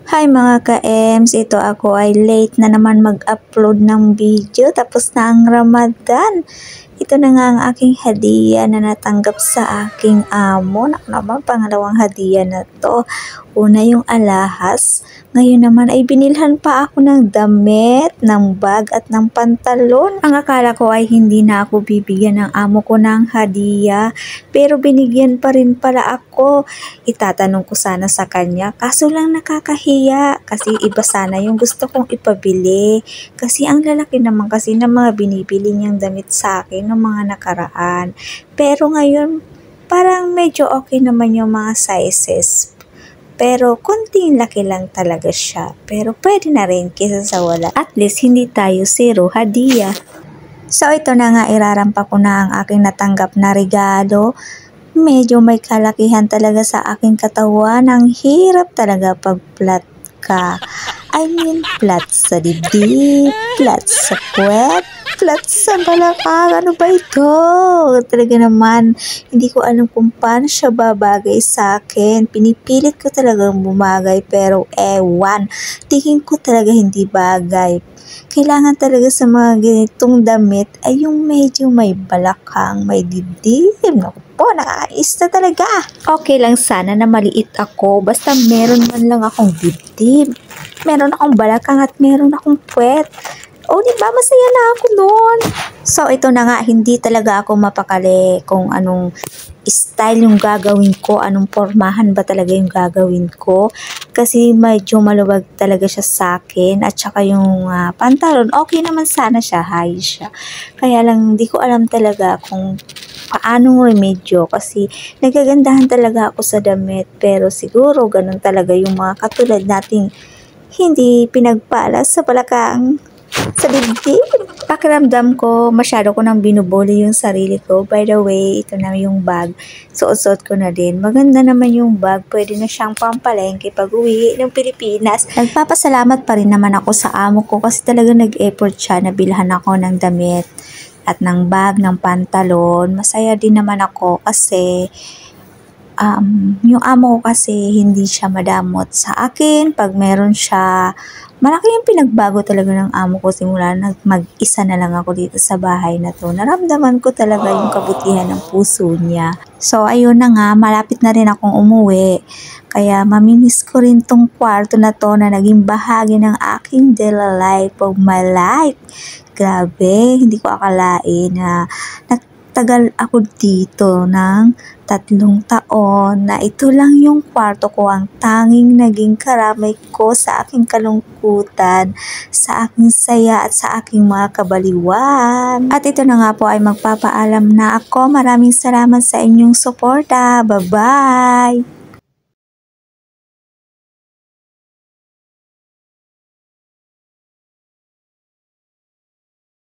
Hi mga ka-ems, ito ako ay late na naman mag-upload ng video tapos na ang Ramadan. Ito na nga ang aking hadiah na natanggap sa aking amo. Naku naman, pangalawang hadiah na to. Una yung alahas. Ngayon naman ay binilhan pa ako ng damit, ng bag at ng pantalon. Ang akala ko ay hindi na ako bibigyan ng amo ko ng hadiah. Pero binigyan pa rin pala ako. Itatanong ko sana sa kanya. Kaso lang nakakahiya. Kasi iba sana yung gusto kong ipabili. Kasi ang lalaki naman kasi ng mga binibili niyang damit sa akin ng mga nakaraan. Pero ngayon, parang medyo okay naman yung mga sizes. Pero konting laki lang talaga siya. Pero pwede na rin kaysa sa wala. At least hindi tayo zero hadiah. So ito na nga, irarampa ko na ang aking natanggap na regalo. Medyo may kalakihan talaga sa aking katawan. Ang hirap talaga pag flat ka. I mean, flat sa dibdib, flat sa puwet, flat sa balakang. Ano ba ito? Talaga naman, hindi ko alam kung paano siya babagay sa akin. Pinipilit ko talagang bumagay pero ewan. Tingin ko talaga hindi bagay. Kailangan talaga sa mga ganitong damit ay yung medyo may balakang, may dibdib. Naku po, nakakais na talaga. Okay lang sana na maliit ako, basta meron man lang akong dibdib. Meron akong balakang at meron akong puwet. O, diba? Masaya na ako doon. So, ito na nga, hindi talaga ako mapakali kung anong style yung gagawin ko, anong pormahan ba talaga yung gagawin ko. Kasi medyo maluwag talaga siya sa akin. At saka yung pantalon, okay naman sana siya, high siya. Kaya lang, hindi ko alam talaga kung paanong remedyo. Kasi nagagandahan talaga ako sa damit. Pero siguro, ganun talaga yung mga katulad nating hindi pinagpala sa balakang, sa dibdib. Pakiramdam ko, masyado ko nang binubuli yung sarili ko. By the way, ito na yung bag. Suot-suot ko na din. Maganda naman yung bag. Pwede na siyang pampalengke pag uwi ng Pilipinas. Nagpapasalamat pa rin naman ako sa amo ko kasi talaga nag-effort siya na bilhan ako ng damit at ng bag, ng pantalon. Masaya din naman ako kasi yung amo ko kasi hindi siya madamot sa akin. Pag meron siya, malaki yung pinagbago talaga ng amo ko simula mag-isa na lang ako dito sa bahay na to. Naramdaman ko talaga yung kabutihan ng puso niya. So ayun na nga, malapit na rin akong umuwi. Kaya mamimiss ko rin tong kwarto na to na naging bahagi ng aking daily life of my life. Grabe, hindi ko akalain na tagal ako dito ng 3 taon na ito lang yung kwarto ko, ang tanging naging karamay ko sa aking kalungkutan, sa aking saya at sa aking mga kabaliwan. At ito na nga po ay magpapaalam na ako. Maraming salamat sa inyong suporta. Bye-bye!